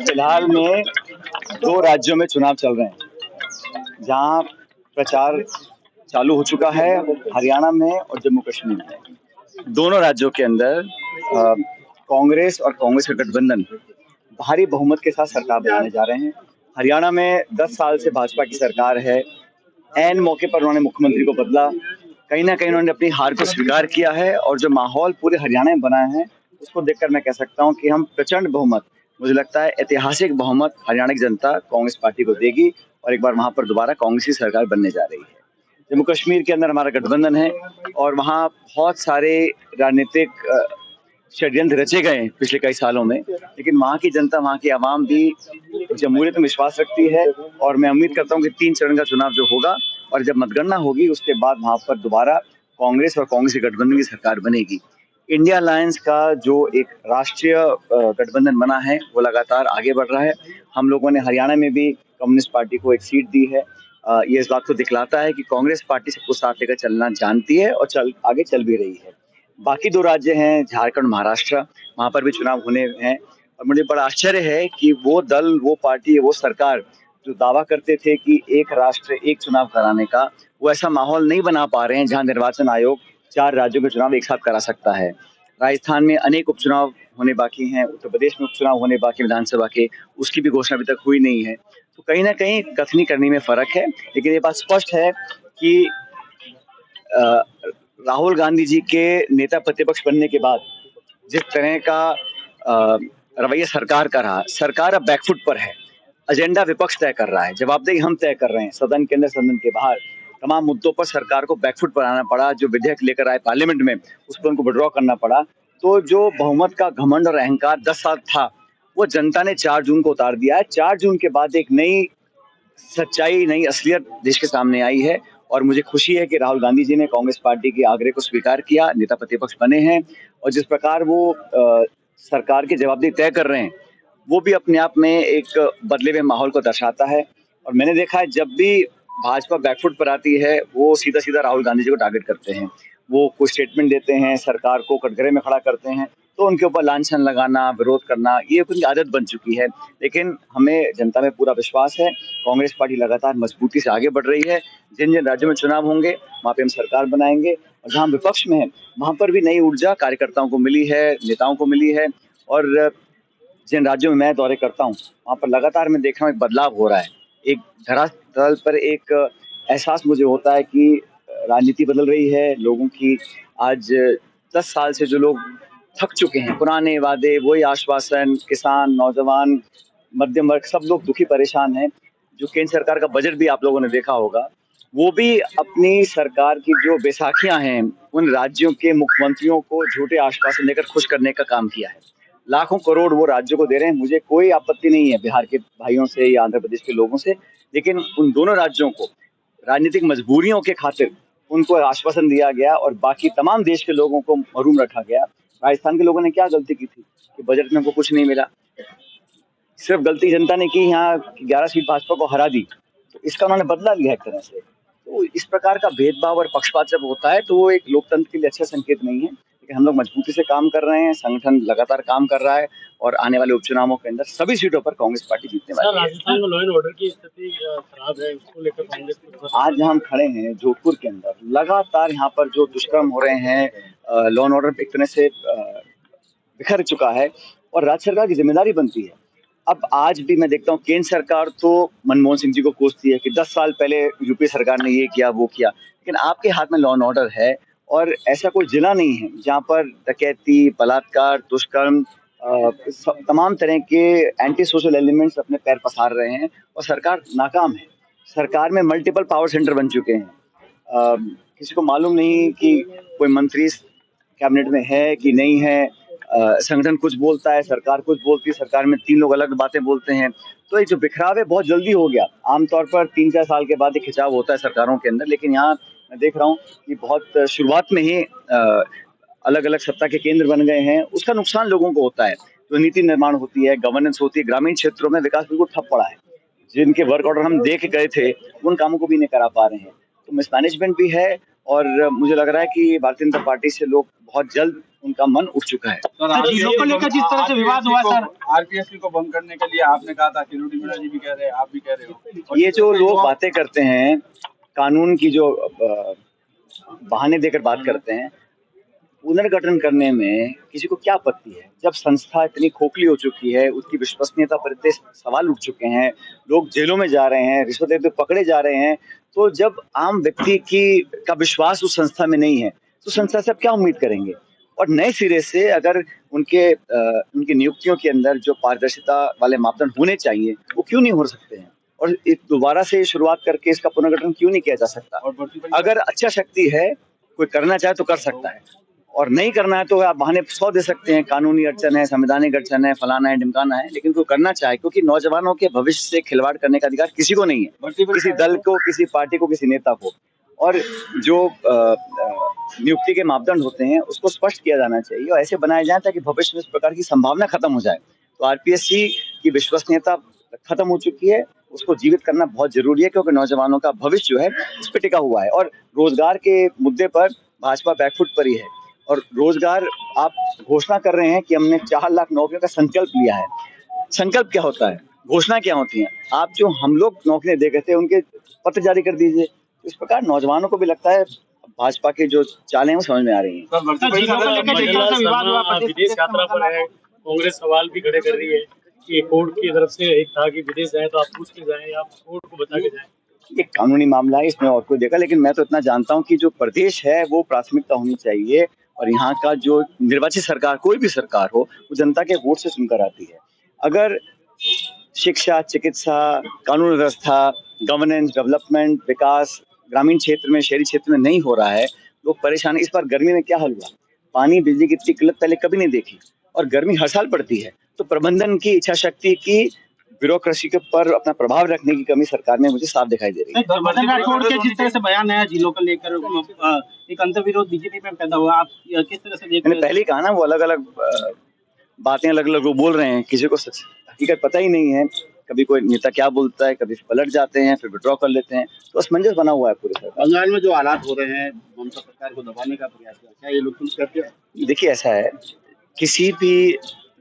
फिलहाल में 2 राज्यों में चुनाव चल रहे हैं, जहां प्रचार चालू हो चुका है, हरियाणा में और जम्मू कश्मीर में। दोनों राज्यों के अंदर कांग्रेस और कांग्रेस का गठबंधन भारी बहुमत के साथ सरकार बनाने जा रहे हैं। हरियाणा में 10 साल से भाजपा की सरकार है। ऐन मौके पर उन्होंने मुख्यमंत्री को बदला। कहीं ना कहीं उन्होंने अपनी हार को स्वीकार किया है और जो माहौल पूरे हरियाणा में बना है, उसको देखकर मैं कह सकता हूं कि हम प्रचंड बहुमत, मुझे लगता है ऐतिहासिक बहुमत हरियाणा की जनता कांग्रेस पार्टी को देगी और एक बार वहां पर दोबारा कांग्रेस की सरकार बनने जा रही है। जम्मू कश्मीर के अंदर हमारा गठबंधन है और वहाँ बहुत सारे राजनीतिक षड्यंत्र रचे गए हैं पिछले कई सालों में, लेकिन वहाँ की जनता, वहाँ की आवाम भी जमहूरियत में विश्वास रखती है और मैं उम्मीद करता हूँ कि 3 चरण का चुनाव जो होगा और जब मतगणना होगी उसके बाद वहाँ पर दोबारा कांग्रेस और कांग्रेस के गठबंधन की सरकार बनेगी। इंडिया अलायंस का जो एक राष्ट्रीय गठबंधन बना है वो लगातार आगे बढ़ रहा है। हम लोगों ने हरियाणा में भी कम्युनिस्ट पार्टी को एक सीट दी है। ये इस बात को दिखलाता है कि कांग्रेस पार्टी सबको साथ लेकर चलना जानती है और आगे चल भी रही है। बाकी 2 राज्य हैं झारखंड, महाराष्ट्र, वहाँ पर भी चुनाव होने हैं और मुझे बड़ा आश्चर्य है कि वो दल, वो पार्टी, वो सरकार जो दावा करते थे कि एक राष्ट्र एक चुनाव कराने का, वो ऐसा माहौल नहीं बना पा रहे हैं जहाँ निर्वाचन आयोग 4 राज्यों के चुनाव एक साथ करा सकता है। राजस्थान में अनेक उपचुनाव होने बाकी हैं, उत्तर प्रदेश में उपचुनाव होने बाकी विधानसभा के, उसकी भी घोषणा अभी तक हुई नहीं है। तो कहीं ना कहीं कथनी करनी में फर्क है, लेकिन ये बात स्पष्ट है कि अ, राहुल गांधी जी के नेता प्रतिपक्ष बनने के बाद जिस तरह का रवैया सरकार का रहा, सरकार अब बैकफुट पर है। एजेंडा विपक्ष तय कर रहा है, जवाबदेही हम तय कर रहे हैं, सदन के अंदर, सदन के बाहर। तमाम मुद्दों पर सरकार को बैकफुट पर आना पड़ा। जो विधेयक लेकर आए पार्लियामेंट में, उस पर उनको विड्रॉ करना पड़ा। तो जो बहुमत का घमंड और अहंकार 10 साल था, वो जनता ने 4 जून को उतार दिया है। 4 जून के बाद एक नई सच्चाई, नई असलियत देश के सामने आई है और मुझे खुशी है कि राहुल गांधी जी ने कांग्रेस पार्टी के आग्रह को स्वीकार किया, नेता प्रतिपक्ष बने हैं और जिस प्रकार वो सरकार की जवाबदेही तय कर रहे हैं, वो भी अपने आप में एक बदले हुए माहौल को दर्शाता है। और मैंने देखा है जब भी भाजपा बैकफुट पर आती है, वो सीधा सीधा राहुल गांधी जी को टारगेट करते हैं। वो कोई स्टेटमेंट देते हैं, सरकार को कटघरे में खड़ा करते हैं, तो उनके ऊपर लांछन लगाना, विरोध करना, ये उनकी आदत बन चुकी है। लेकिन हमें जनता में पूरा विश्वास है, कांग्रेस पार्टी लगातार मजबूती से आगे बढ़ रही है। जिन जिन राज्यों में चुनाव होंगे, वहाँ पे हम सरकार बनाएंगे और जहाँ विपक्ष में है, वहाँ पर भी नई ऊर्जा कार्यकर्ताओं को मिली है, नेताओं को मिली है। और जिन राज्यों में मैं दौरे करता हूँ, वहाँ पर लगातार मैं देख रहा हूँ एक बदलाव हो रहा है। एक धरातल पर एक एहसास मुझे होता है कि राजनीति बदल रही है। लोगों की आज 10 साल से जो लोग थक चुके हैं, पुराने वादे, वही आश्वासन, किसान, नौजवान, मध्यम वर्ग, सब लोग दुखी परेशान हैं। जो केंद्र सरकार का बजट भी आप लोगों ने देखा होगा, वो भी अपनी सरकार की जो बैसाखियां हैं, उन राज्यों के मुख्यमंत्रियों को झूठे आश्वासन देकर खुश करने का काम किया है। लाखों करोड़ वो राज्यों को दे रहे हैं। मुझे कोई आपत्ति नहीं है बिहार के भाइयों से या आंध्र प्रदेश के लोगों से, लेकिन उन दोनों राज्यों को राजनीतिक मजबूरियों के खातिर उनको आश्वासन दिया गया और बाकी तमाम देश के लोगों को महरूम रखा गया। राजस्थान के लोगों ने क्या गलती की थी कि बजट में उनको कुछ नहीं मिला? सिर्फ गलती जनता ने की, यहाँ 11 सीट भाजपा को हरा दी, तो इसका उन्होंने बदला लिया एक तरह से। तो इस प्रकार का भेदभाव और पक्षपात जब होता है, तो वो एक लोकतंत्र के लिए अच्छा संकेत नहीं है। लेकिन हम लोग मजबूती से काम कर रहे हैं, संगठन लगातार काम कर रहा है और आने वाले उपचुनावों के अंदर सभी सीटों पर कांग्रेस पार्टी जीतने वाली है। राजस्थान में लॉ एंड ऑर्डर की स्थिति खराब है, उसको लेकर कांग्रेस आज हम खड़े हैं जोधपुर के अंदर, लगातार यहाँ पर जो दुष्कर्म हो रहे हैं, लॉ एंड ऑर्डर एक तरह से बिखर चुका है और राज्य सरकार की जिम्मेदारी बनती है। अब आज भी मैं देखता हूँ केंद्र सरकार तो मनमोहन सिंह जी को कोसती है कि 10 साल पहले यूपी सरकार ने ये किया, वो किया, लेकिन आपके हाथ में लॉ एंड ऑर्डर है और ऐसा कोई जिला नहीं है जहाँ पर डकैती, बलात्कार, दुष्कर्म, तमाम तरह के एंटी सोशल एलिमेंट्स अपने पैर पसार रहे हैं और सरकार नाकाम है। सरकार में मल्टीपल पावर सेंटर बन चुके हैं। किसी को मालूम नहीं कि कोई मंत्री कैबिनेट में है कि नहीं है। संगठन कुछ बोलता है, सरकार कुछ बोलती है, सरकार में 3 लोग अलग बातें बोलते हैं। तो ये जो बिखराव है बहुत जल्दी हो गया। आमतौर पर 3-4 साल के बाद एक खिंचाव होता है सरकारों के अंदर, लेकिन यहाँ मैं देख रहा हूँ कि बहुत शुरुआत में ही अलग अलग सत्ता के केंद्र बन गए हैं। उसका नुकसान लोगों को होता है। जो नीति निर्माण होती है, गवर्नेंस होती है, ग्रामीण क्षेत्रों में विकास बिल्कुल ठप पड़ा है। जिनके वर्क ऑर्डर हम दे के गए थे, उन कामों को भी नहीं करा पा रहे हैं। तो मिसमैनेजमेंट भी है और मुझे लग रहा है कि भारतीय जनता पार्टी से लोग बहुत जल्द उनका मन उठ चुका है। जिलों को लेकर जिस तरह से विवाद हुआ सर, आरपीएसपी को भंग करने के लिए आपने कहा था, किरोड़ी मीणा जी भी कह रहे हैं, आप भी कह रहे हो। ये जो लोग बातें करते हैं, कानून की जो बहाने देकर बात करते हैं, पुनर्गठन करने में किसी को क्या आपत्ति है? जब संस्था इतनी खोखली हो चुकी है, उसकी विश्वसनीयता पर इतने सवाल उठ चुके हैं, लोग जेलों में जा रहे हैं, रिश्वत लेते पकड़े जा रहे हैं, तो जब आम व्यक्ति का विश्वास उस संस्था में नहीं है, तो संस्था से आप क्या उम्मीद करेंगे? और नए सिरे से अगर उनकी नियुक्तियों के अंदर जो पारदर्शिता वाले मापदंड होने चाहिए, वो क्यों नहीं हो सकते हैं? और दोबारा से शुरुआत करके इसका पुनर्गठन क्यों नहीं किया जा सकता? अगर अच्छा शक्ति है, कोई करना चाहे तो कर सकता है, और नहीं करना है तो आप बहाने 100 दे सकते हैं, कानूनी अड़चन है, संवैधानिक अड़चन है, फलाना है, ढिमकाना है, लेकिन कोई करना चाहे, क्योंकि नौजवानों के भविष्य से खिलवाड़ करने का अधिकार किसी को नहीं है, किसी दल को, किसी पार्टी को, किसी नेता को। और जो नियुक्ति के मापदंड होते हैं उसको स्पष्ट किया जाना चाहिए और ऐसे बनाए जाए ताकि भविष्य में इस प्रकार की संभावना खत्म हो जाए। तो आरपीएससी की विश्वसनीयता खत्म हो चुकी है, उसको जीवित करना बहुत जरूरी है, क्योंकि नौजवानों का भविष्य जो है इस पे टिका हुआ है। और रोजगार के मुद्दे पर भाजपा बैकफुट पर ही है, और रोजगार आप घोषणा कर रहे हैं कि हमने 4 लाख नौकरियों का संकल्प लिया है। संकल्प क्या होता है, घोषणा क्या होती है? आप जो हम लोग नौकरियां दे गए थे उनके पत्र जारी कर दीजिए। इस प्रकार नौजवानों को भी लगता है भाजपा के जो चालें हैं वो समझ में आ रही हैं। विदेश यात्रा पर है, कांग्रेस सवाल भी खड़े कर रही है कि कोर्ट की तरफ से एक था कि विदेश जाए तो आप पूछ के जाएं या कोर्ट को बता के जाएं। ये कानूनी मामला है, इसमें और कोई देखा, लेकिन मैं तो इतना जानता हूं कि जो प्रदेश है वो प्राथमिकता होनी चाहिए, और यहाँ का जो निर्वाचित सरकार, कोई भी सरकार हो, वो जनता के वोट से चुनकर आती है। अगर शिक्षा, चिकित्सा, कानून व्यवस्था, गवर्नेंस, डेवलपमेंट, विकास ग्रामीण क्षेत्र में, शहरी क्षेत्र में नहीं हो रहा है, लोग परेशान। इस बार गर्मी में क्या हाल हुआ, पानी बिजली की इतनी किल्लत पहले कभी नहीं देखी, और गर्मी हर साल पड़ती है। तो प्रबंधन की, इच्छा शक्ति की, ब्यूरोक्रेसी के पर अपना प्रभाव रखने की कमी सरकार में मुझे साफ दिखाई दे रही है। राठौड़ के जिस तरह से बयान आया जिलों को लेकर, एक अंतर्विरोध बीजेपी में पैदा हुआ, आप किस तरह से देख रहे हैं? मैंने पहले ही कहा ना, वो अलग अलग बातें अलग अलग लोग बोल रहे हैं, किसी को सच हकीकत पता ही नहीं है। कभी कोई नेता क्या बोलता है, कभी पलट जाते हैं, फिर विड्रॉ कर लेते हैं, तो असमंजस बना हुआ है पूरे सरकार। बंगाल में जो हालात हो रहे हैं, ममता सरकार को दबाने का प्रयास किया, क्या ये लोग कुछ करते हैं? देखिए, ऐसा है, किसी भी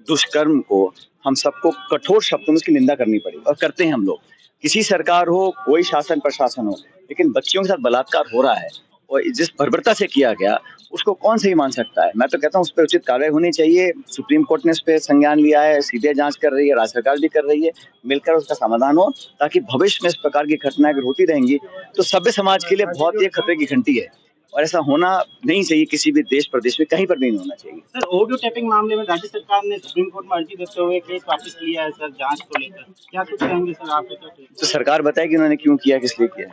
दुष्कर्म को हम सबको कठोर शब्दों में उसकी निंदा करनी पड़ेगी, और करते हैं हम लोग। किसी सरकार हो, कोई शासन प्रशासन हो, लेकिन बच्चियों के साथ बलात्कार हो रहा है और जिस बर्बरता से किया गया, उसको कौन सही मान सकता है? मैं तो कहता हूँ उस पर उचित कार्रवाई होनी चाहिए। सुप्रीम कोर्ट ने इस पे संज्ञान लिया है, सीबीआई जांच कर रही है, राज्य सरकार भी कर रही है, मिलकर उसका समाधान हो, ताकि भविष्य में इस प्रकार की घटनाएं अगर होती रहेंगी तो सभ्य समाज के लिए बहुत ही खतरे की घंटी है, और ऐसा होना नहीं चाहिए। किसी भी देश प्रदेश में कहीं पर नहीं होना चाहिए। सर, ऑडियो टैपिंग मामले में राज्य सरकार ने सुप्रीम कोर्ट में अर्जी देते हुए केस वापस लिया है सर, जांच को लेकर क्या कुछ कहेंगे सर आप? तो सरकार बताए कि उन्होंने क्यों किया, किस लिए किया।